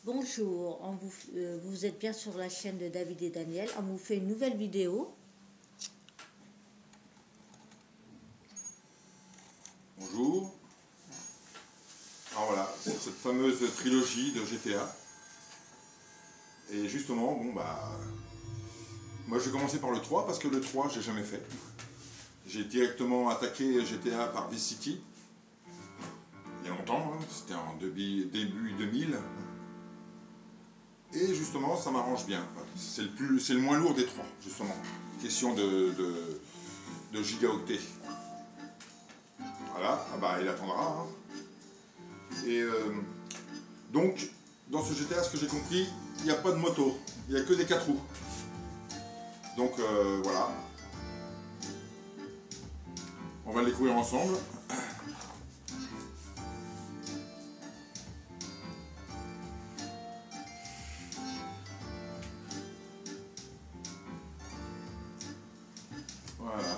Bonjour, vous êtes bien sur la chaîne de David et Daniel. On vous fait une nouvelle vidéo. Bonjour. Alors voilà, c'est cette fameuse trilogie de GTA. Et justement, moi je vais commencer par le 3 parce que le 3 j'ai jamais fait. J'ai directement attaqué GTA par Vice City. Il y a longtemps, hein, c'était en début 2000. Et justement, ça m'arrange bien. C'est le moins lourd des trois, justement. Question de gigaoctets. Voilà, ah bah il attendra. Hein. Et donc, dans ce GTA, ce que j'ai compris, il n'y a pas de moto. Il n'y a que des 4 roues. Donc voilà. On va le découvrir ensemble. Voilà.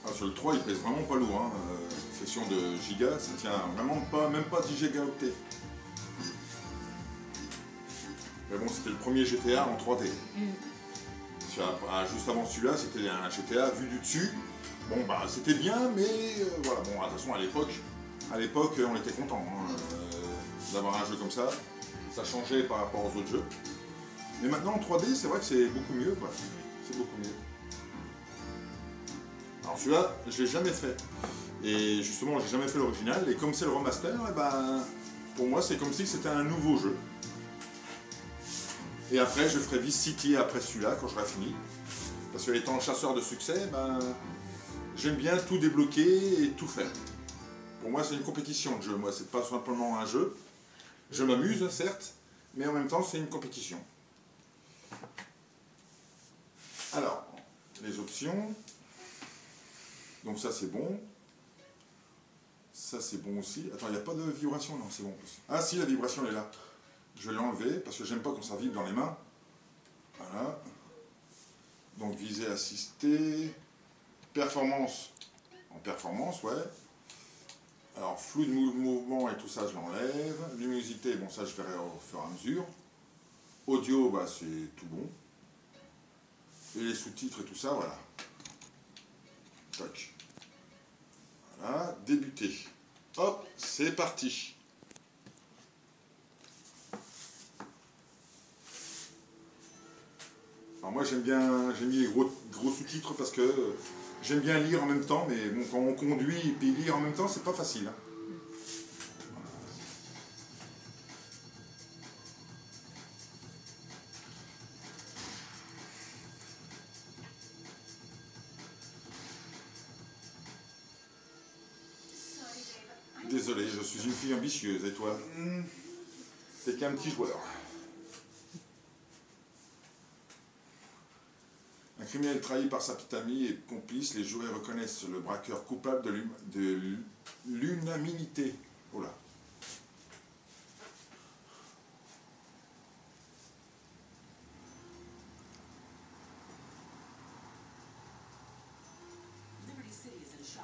Ah, sur le 3, il pèse vraiment pas lourd. Hein. Question de giga, ça tient vraiment pas, même pas 10 gigaoctets. Mais bon, c'était le premier GTA en 3D. Juste avant celui-là, c'était un GTA vu du dessus. Bon, bah, c'était bien, mais voilà. Bon, de toute façon, à l'époque, on était content d'avoir un jeu comme ça. Ça changeait par rapport aux autres jeux. Mais maintenant, en 3D, c'est vrai que c'est beaucoup mieux, quoi. C'est beaucoup mieux. Alors celui-là, je l'ai jamais fait. Et justement, j'ai jamais fait l'original. Et comme c'est le remaster, eh ben, pour moi, c'est comme si c'était un nouveau jeu. Et après, je ferai Vice City après celui-là, quand j'aurai fini. Parce que étant chasseur de succès, ben, j'aime bien tout débloquer et tout faire. Pour moi, c'est une compétition de jeu. Moi, c'est pas simplement un jeu. Je m'amuse, certes, mais en même temps, c'est une compétition. Alors, les options. Donc ça, c'est bon. Ça, c'est bon aussi. Attends, il n'y a pas de vibration? Non, c'est bon. Ah si, la vibration, elle est là. Je vais l'enlever, parce que j'aime pas quand ça vibre dans les mains. Voilà. Donc, visée assistée. Performance. En performance, ouais. Alors, flou de mouvement et tout ça, je l'enlève. Luminosité, bon, ça, je verrai au fur et à mesure. Audio, bah, c'est tout bon. Et les sous-titres et tout ça, voilà. Tac. Voilà, débuter. Hop, c'est parti. Alors moi j'ai mis les gros sous-titres parce que j'aime bien lire en même temps, mais bon, quand on conduit et puis lire en même temps, c'est pas facile. Hein. Désolé, je suis une fille ambitieuse, et toi? T'es qu'un petit joueur. Un criminel trahi par sa petite amie et complice, les jurés reconnaissent le braqueur coupable de l'unanimité. Oh là.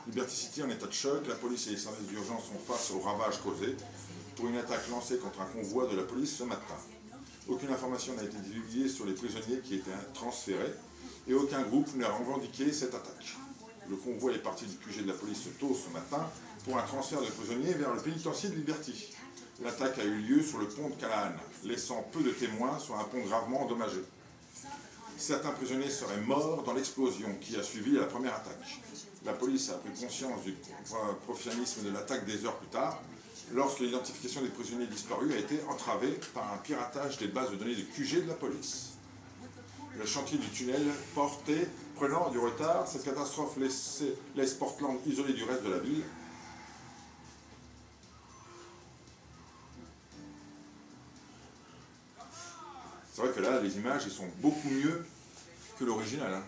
Liberty City en état de choc, la police et les services d'urgence sont face aux ravages causés pour une attaque lancée contre un convoi de la police ce matin. Aucune information n'a été divulguée sur les prisonniers qui étaient transférés et aucun groupe n'a revendiqué cette attaque. Le convoi est parti du QG de la police tôt ce matin pour un transfert de prisonniers vers le pénitencier de Liberty. L'attaque a eu lieu sur le pont de Callahan, laissant peu de témoins sur un pont gravement endommagé. Certains prisonniers seraient morts dans l'explosion qui a suivi la première attaque. La police a pris conscience du professionnalisme de l'attaque des heures plus tard, lorsque l'identification des prisonniers disparus a été entravée par un piratage des bases de données de QG de la police. Le chantier du tunnel prenant du retard, cette catastrophe laisse Portland isolé du reste de la ville. C'est vrai que là, les images, elles sont beaucoup mieux que l'original. Hein.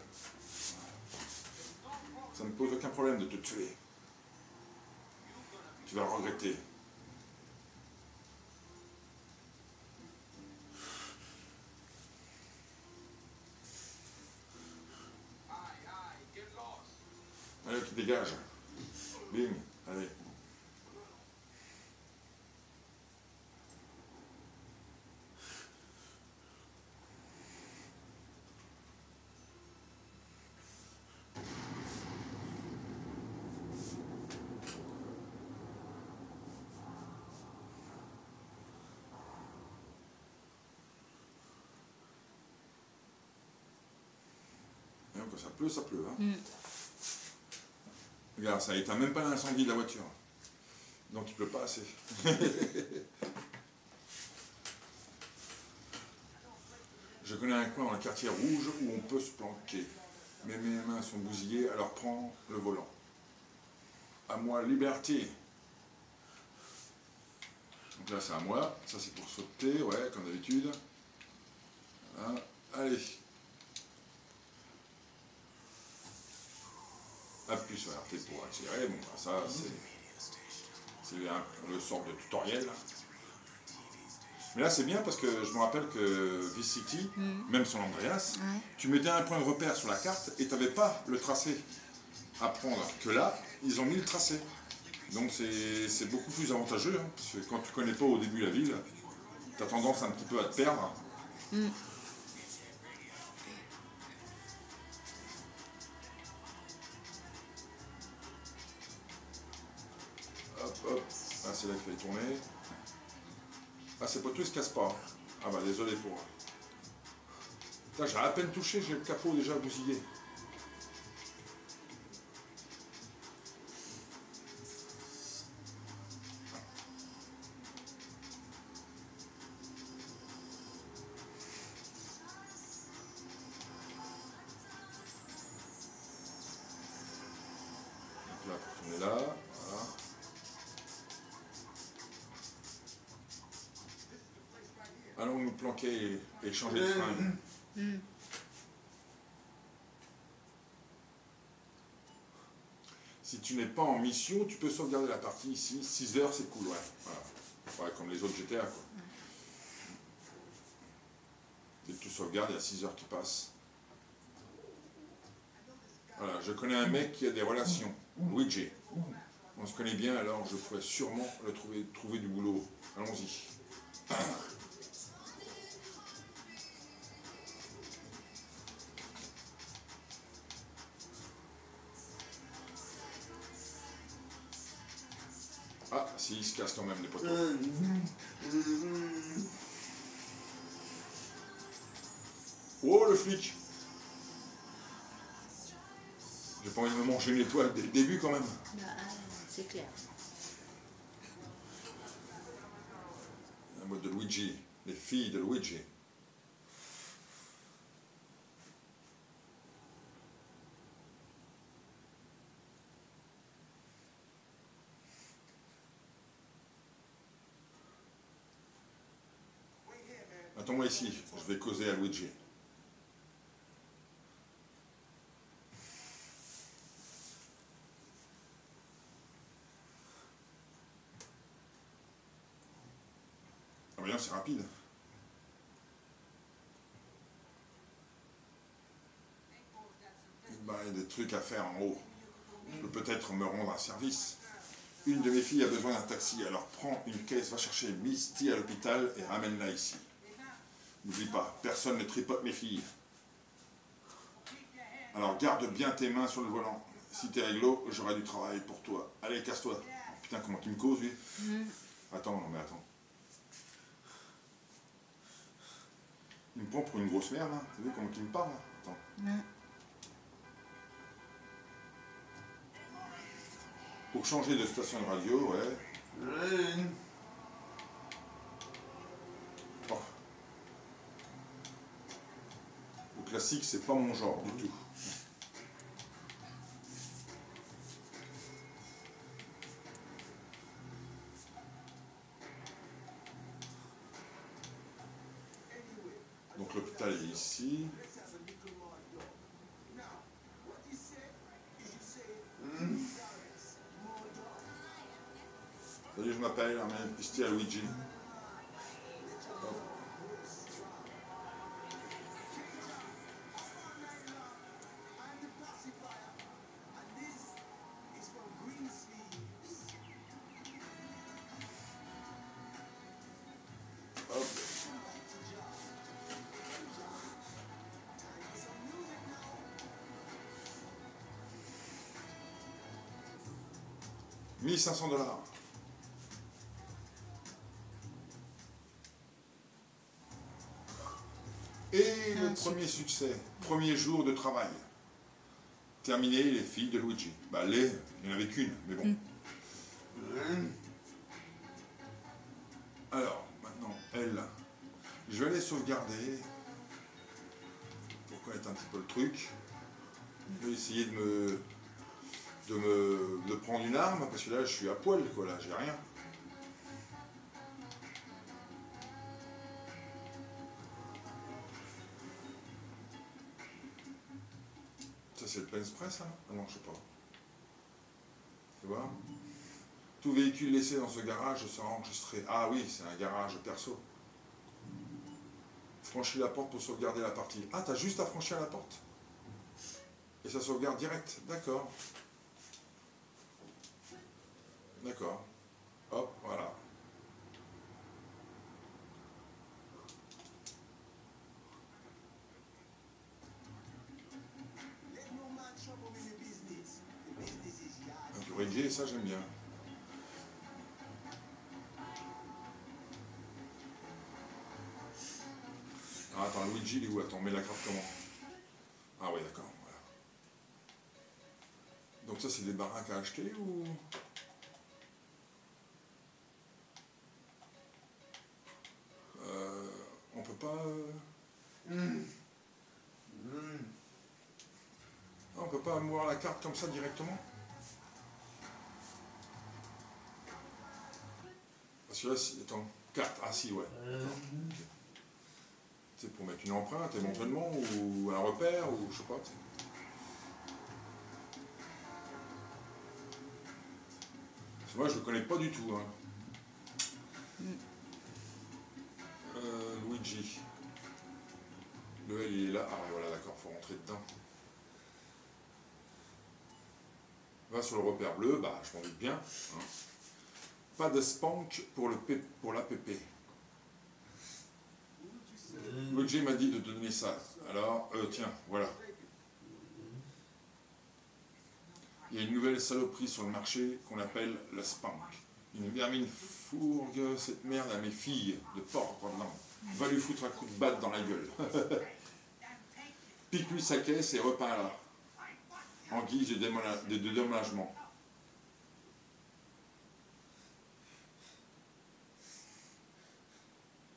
Ça ne me pose aucun problème de te tuer. Tu vas le regretter. Allez, tu dégages. Bing, allez. quand ça pleut, ça pleut. Hein. Regarde, ça éteint même pas l'incendie de la voiture. Donc il pleut pas assez. Je connais un coin dans le quartier rouge où on peut se planquer. Mais mes mains sont bousillées, alors prends le volant. À moi, liberté. Donc là, c'est à moi. Ça, c'est pour sauter, ouais, comme d'habitude. Voilà. Allez. Appuie sur RT pour accélérer. Bon, bah, ça, c'est le sort de tutoriel. Mais là, c'est bien parce que je me rappelle que Vice City, même sur l'Andreas, tu mettais un point de repère sur la carte et tu n'avais pas le tracé à prendre. Que là, ils ont mis le tracé. Donc c'est beaucoup plus avantageux. Hein, parce que quand tu ne connais pas au début la ville, tu as tendance un petit peu à te perdre. Hop, hop. Ah, c'est là qu'il fallait tourner. Ah, ces poteaux, ils se cassent pas. Ah bah, désolé pour... J'ai à peine touché, j'ai le capot déjà bousillé. Donc là, on est là, voilà. Allons nous planquer et changer de fringue. Si tu n'es pas en mission, tu peux sauvegarder la partie ici. 6 heures, c'est cool, ouais. Voilà. Ouais, comme les autres GTA, quoi. Dès que tu sauvegardes, il y a 6 heures qui passent. Voilà, je connais un mec qui a des relations. Luigi. On se connaît bien, alors je pourrais sûrement le trouver du boulot. Allons-y. Ah, si, il se casse quand même les poteaux. Oh, le flic! J'ai pas envie de me manger une étoile dès le début, quand même. Bah, c'est clair. Un mode de Luigi. Les filles de Luigi. Attends-moi ici, je vais causer à Luigi. Ah bien, c'est rapide. Bah, il y a des trucs à faire en haut. Je peux peut-être me rendre un service. Une de mes filles a besoin d'un taxi, alors prends une caisse, va chercher Misty à l'hôpital et ramène-la ici. N'oublie pas, personne ne tripote mes filles. Alors garde bien tes mains sur le volant. Si t'es réglo, j'aurai du travail pour toi. Allez, casse-toi. Putain, comment il me cause, lui. Attends, non mais attends. Il me prend pour une grosse merde, là. T'as vu comment il me parle, là? Attends. Pour changer de station de radio, ouais. Oh. Le classique, c'est pas mon genre du tout. Donc l'hôpital est ici. Salut, je m'appelle Armel Pisti à Luigi. Hop. 1500 $. Et le premier succès, premier jour de travail. Terminé les filles de Luigi. Bah il n'y en avait qu'une, mais bon. Alors, maintenant, elle, je vais aller sauvegarder pour connaître un petit peu le truc. Je vais essayer de prendre une arme, parce que là, je suis à poil, quoi, là, j'ai rien. Ça, c'est le pen express, hein? Ah non, je sais pas. Tu vois? Tout véhicule laissé dans ce garage sera enregistré. Ah oui, c'est un garage perso. Franchis la porte pour sauvegarder la partie. Ah, t'as juste à franchir la porte. Et ça sauvegarde direct. D'accord. D'accord. Hop, voilà. Un peu réglé, ça j'aime bien. Ah, attends, Luigi, il est où? Attends, on met la carte comment? Ah oui, d'accord, voilà. Donc ça, c'est des baraques à acheter ou... on peut pas... On peut pas avoir la carte comme ça directement? Parce que là, attends, carte, ah si, ouais. C'est pour mettre une empreinte éventuellement, ou un repère, ou je sais pas. Parce que moi, je le connais pas du tout. Hein. Luigi. Le L, il est là. Ah ouais, voilà, d'accord, faut rentrer dedans. Va sur le repère bleu, bah, je m'en doute bien. Hein. Pas de spank pour l'APP. Luigi m'a dit de te donner ça. Alors, tiens, voilà. Il y a une nouvelle saloperie sur le marché qu'on appelle la spank. Une vermine fourgue cette merde à mes filles de porc, pardon. Va lui foutre un coup de batte dans la gueule. Pique-lui sa caisse et repart là. En guise de dédommagement.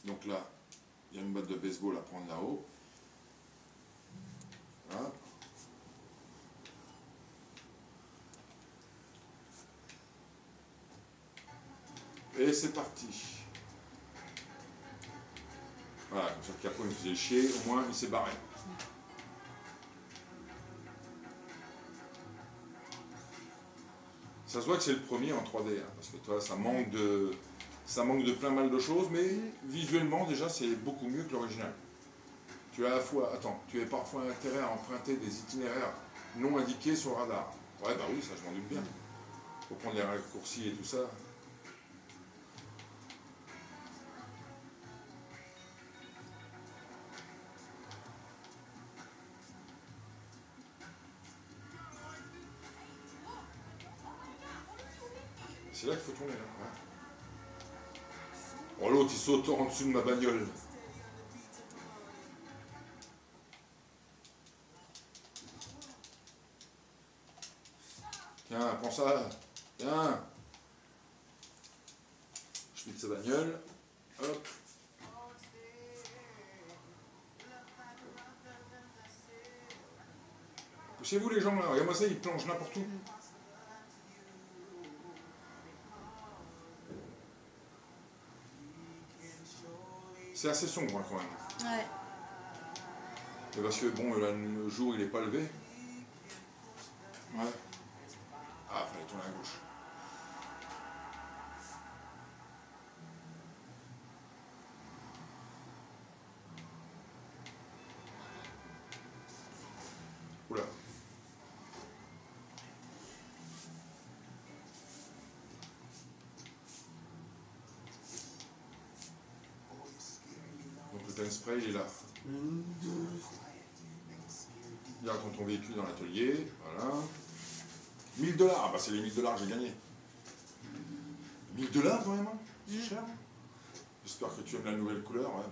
Donc là, il y a une batte de baseball à prendre là-haut. Voilà. Et c'est parti. Voilà, comme ça le capot il me faisait chier, au moins il s'est barré. Ça se voit que c'est le premier en 3D, hein, parce que toi, ça manque de plein mal de choses, mais visuellement déjà c'est beaucoup mieux que l'original. Tu as à la fois, attends, tu as parfois intérêt à emprunter des itinéraires non indiqués sur le radar. Ouais, bah oui, ça je m'en doute bien. Faut prendre les raccourcis et tout ça. C'est là qu'il faut tourner, là. Ouais. Oh, l'autre, il saute en dessous de ma bagnole. Tiens, prends ça. Tiens. Je pique sa bagnole. Hop. Poussez-vous les gens là. Regardez-moi ça, ils plongent n'importe où. C'est assez sombre hein, quand même. Ouais. Et parce que bon, là, le jour il n'est pas levé. Ouais. Ah, fallait tourner à gauche. Oula. Donc le time spray il est là. Garde ton véhicule dans l'atelier, voilà. 1000 $, bah c'est les 1000 $ que j'ai gagné. 1000 $ quand même, hein, c'est cher. J'espère que tu aimes la nouvelle couleur, ouais.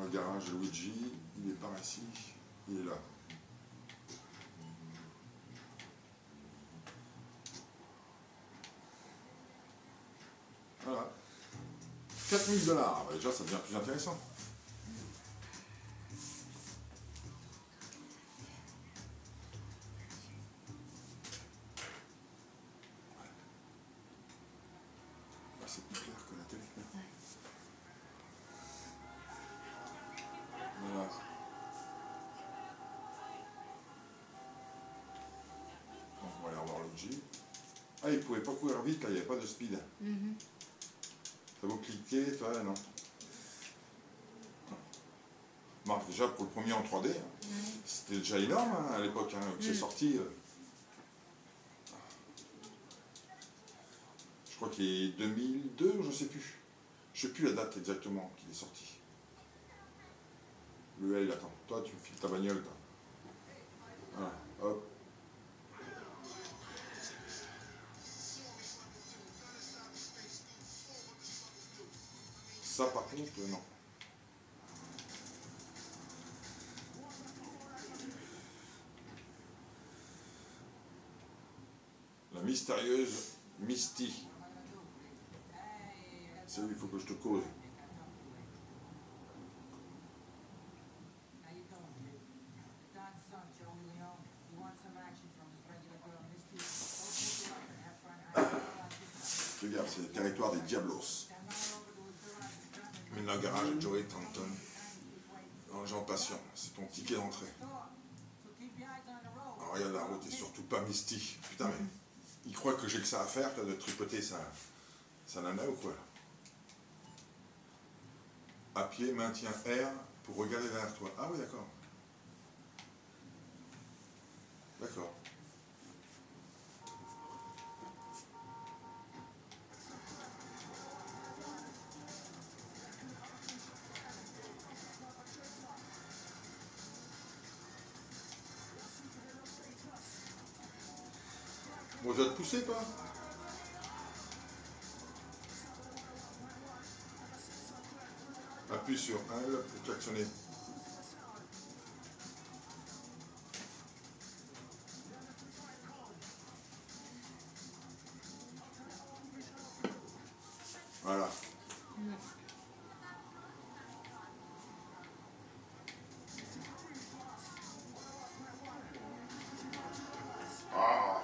le garage de Luigi, il est par ici, il est là. Voilà. 4000 $. Bah, déjà, ça devient plus intéressant. Bah, c'est plus clair que la télé. Voilà. Donc, on va aller revoir le Jeep. Ah, il pouvait pas courir vite, là, il n'y avait pas de speed. Ça vous cliquer, toi, non. Bon, déjà, pour le premier en 3D, c'était déjà énorme hein, à l'époque, hein, que c'est sorti. Je crois qu'il est 2002, je ne sais plus. Je ne sais plus la date exactement qu'il est sorti. Le L, attends. Toi, tu me files ta bagnole, toi. Voilà, hop. Ça, par contre, non. La mystérieuse Misty. C'est où il faut que je te cause. Regarde, c'est le territoire des Diablos. Maintenant, garage de Joey Tanton. Jean Passion, c'est ton ticket d'entrée. Alors regarde la route et surtout pas Misty. Putain, mais il croit que j'ai que ça à faire, de tripoter sa nana ou quoi? À pied, maintiens R pour regarder derrière toi. Ah oui, d'accord. D'accord. Bon, je dois te pousser, quoi. Appuie sur L pour klaxonner. Voilà. Ah.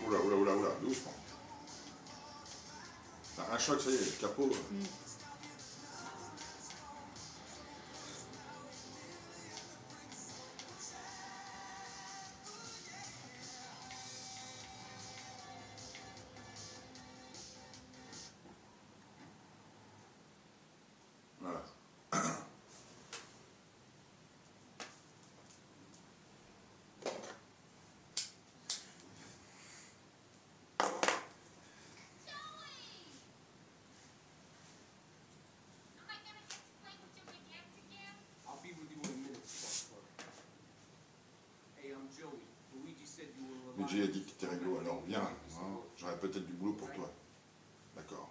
Oula, oula, oula, oula, doucement. Un choc, ça y est, le capot. Voilà. Luigi a dit que t'es réglo, alors viens, hein, j'aurai peut-être du boulot pour toi. D'accord.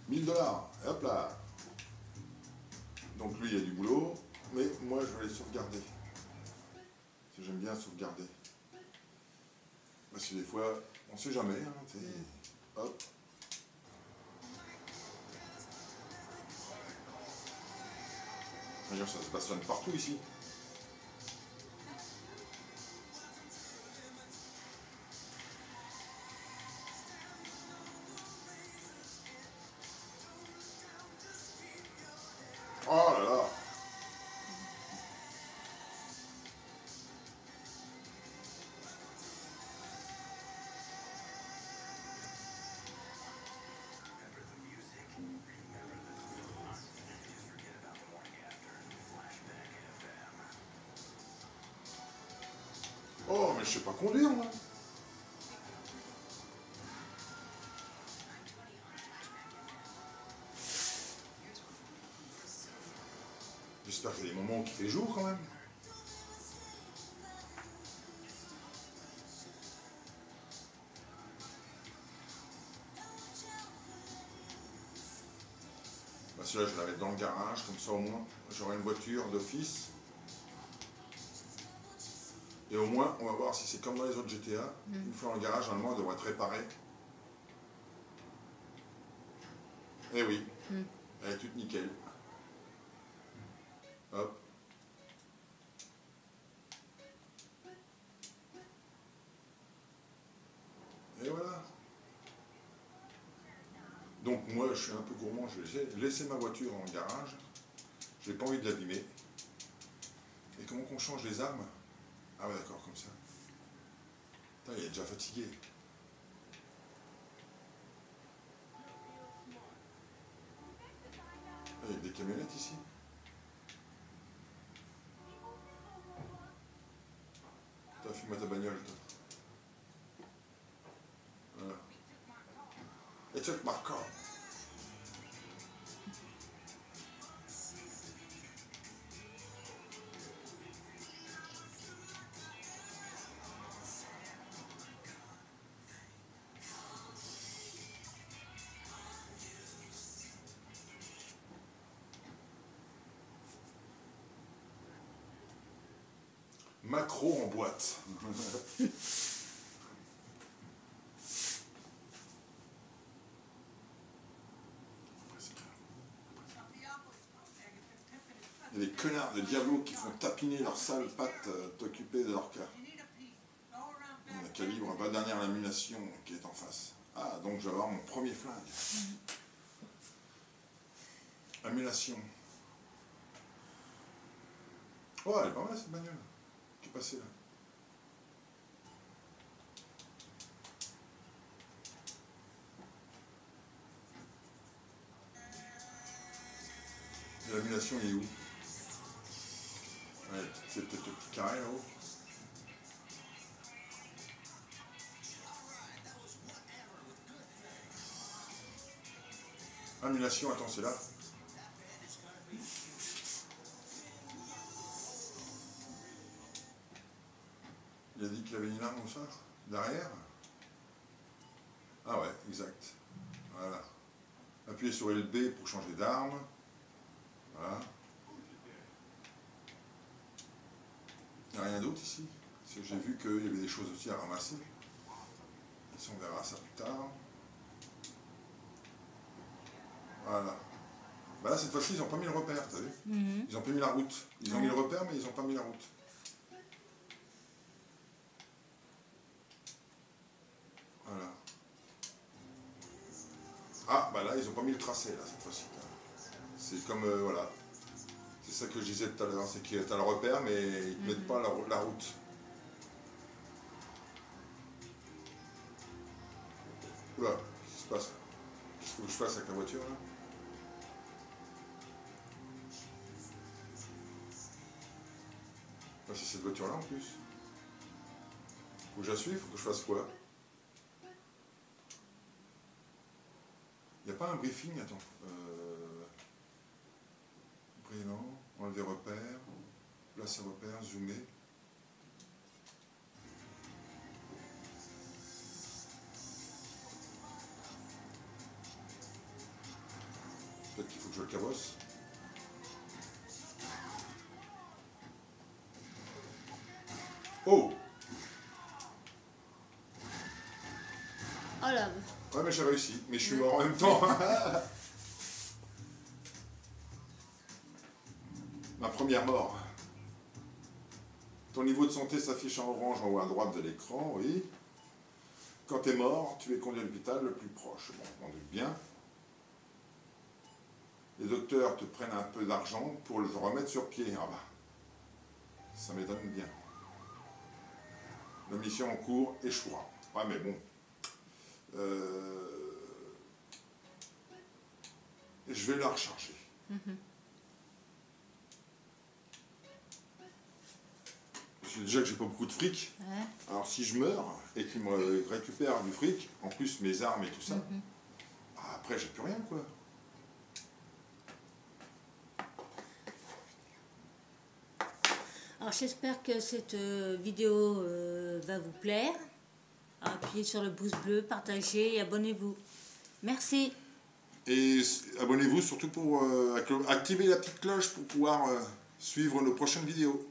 1000 $, et hop là. Donc lui, il y a du boulot, mais moi, je vais aller sauvegarder. Parce que j'aime bien sauvegarder. Parce que des fois, on sait jamais, hein, hop. D'ailleurs, ça se passionne partout ici. Oh là là. Oh, mais je sais pas conduire, moi. J'espère qu'il y a des moments où il fait jour, quand même. Bah, celui-là, je la mets dans le garage, comme ça, au moins, j'aurai une voiture d'office. Et au moins, on va voir si c'est comme dans les autres GTA. Une fois dans le garage, normalement, elle devrait être réparée. Eh oui, elle est toute nickel. Hop. Et voilà. Donc moi, je suis un peu gourmand, je vais laisser ma voiture en garage. J'ai pas envie de l'abîmer. Et comment qu'on change les armes? Ah ouais, d'accord, comme ça. Putain, il est déjà fatigué. Il y a des camionnettes ici. T'as filmé ta bagnole, toi. Voilà. Et check my car. Macro en boîte. Il y a des connards de Diablo qui font tapiner leurs sales pattes t'occuper de leur cas. On a calibre, pas dernière lamination qui est en face. Ah, donc je vais avoir mon premier flingue. Amulation. Oh, elle est pas mal cette bagnole qui est passée là. L'amulation est où? Ouais, c'est peut-être le petit carré là-haut. Amulation, attends, c'est là. Il a dit qu'il avait une arme ou ça? Derrière? Ah ouais, exact. Voilà. Appuyez sur LB pour changer d'arme. Voilà. Il n'y a rien d'autre ici. J'ai vu qu'il y avait des choses aussi à ramasser. Ça, on verra ça plus tard. Voilà. Bah là, cette fois-ci, ils n'ont pas mis le repère, t'as vu? Ils n'ont pas mis la route. Ils ont mis le repère, mais ils n'ont pas mis la route. Voilà. Ah, bah là, ils n'ont pas mis le tracé, là, cette fois-ci. C'est comme, voilà. C'est ça que je disais tout à l'heure, c'est que tu as le repère, mais ils ne mettent pas la route. Oula, qu'est-ce qui se passe? Qu'est-ce qu'il faut que je fasse avec la voiture, là? C'est cette voiture-là, en plus. Faut que je la suive, faut que je fasse quoi? Il n'y a pas un briefing, attends. Prénom, enlever repère, placer repère, zoomer. Peut-être qu'il faut que je le cabosse. Oh! Oh là! Ouais, mais j'ai réussi, mais je suis mort en même temps. Ma première mort. Ton niveau de santé s'affiche en orange en haut à droite de l'écran, oui. Quand tu es mort, tu es conduit à l'hôpital le plus proche. Bon, on doute bien. Les docteurs te prennent un peu d'argent pour le remettre sur pied. Ah bah, ça m'étonne bien. La mission en cours échouera. Ouais, mais bon. Je vais la recharger. déjà que j'ai pas beaucoup de fric. Ouais. Alors si je meurs et qu'ils me récupèrent du fric, en plus mes armes et tout ça, après j'ai plus rien quoi. Alors j'espère que cette vidéo va vous plaire. Appuyez sur le pouce bleu, partagez et abonnez-vous. Merci. Et abonnez-vous surtout pour activer la petite cloche pour pouvoir suivre nos prochaines vidéos.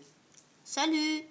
Salut!